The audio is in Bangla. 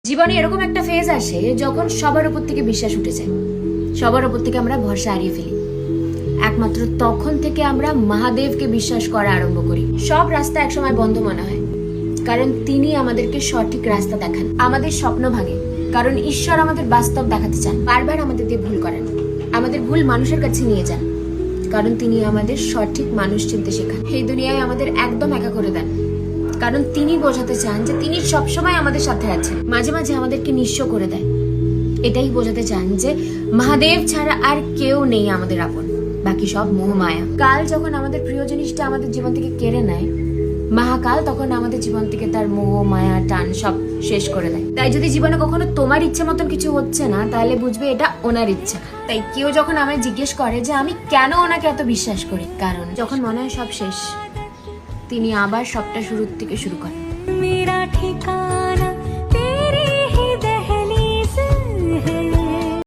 জীবনে এরকম একটা ফেজ আসে যখন সবার উপর থেকে বিশ্বাস উঠে যায়, সবার উপর থেকে আমরা ভরসা হারিয়ে ফেলি। একমাত্র তখন থেকে আমরা মহাদেবকে বিশ্বাস করা আরম্ভ করি। সব রাস্তা একসময় বন্ধ মনে হয়, কারণ তিনি আমাদেরকে সঠিক রাস্তা দেখান। আমাদের স্বপ্ন ভাঙে, কারণ ঈশ্বর আমাদের বাস্তব দেখাতে চান। বারবার আমাদের দিয়ে ভুল করেন, আমাদের ভুল মানুষের কাছে নিয়ে যান, কারণ তিনি আমাদের সঠিক মানুষ চিনতে শেখান। এই দুনিয়ায় আমাদের একদম একা করে দেন, কারণ তিনি বোঝাতে চান যে তিনি সবসময় আমাদের সাথে আছেন। মাঝে মাঝে আমাদেরকে নিঃস্ব করে দেয়, এটাই বোঝাতে চান যে মহাদেব ছাড়া আর কেউ নেই আমাদের আপন, বাকি সব মোহমায়া। কাল যখন আমাদের প্রিয় জিনিসটা আমাদের জীবন থেকে কেড়ে নেয়, মহাকাল তখন আমাদের জীবন থেকে তার মোহ মায়া টান সব শেষ করে দেয়। তাই যদি জীবনে কখনো তোমার ইচ্ছে মতন কিছু হচ্ছে না, তাহলে বুঝবে এটা ওনার ইচ্ছা। তাই কেউ যখন আমায় জিজ্ঞেস করে যে আমি কেন ওনাকে এত বিশ্বাস করি, কারণ যখন মনে হয় সব শেষ, তিনি আবার সবটা শুরুর থেকে শুরু করেন।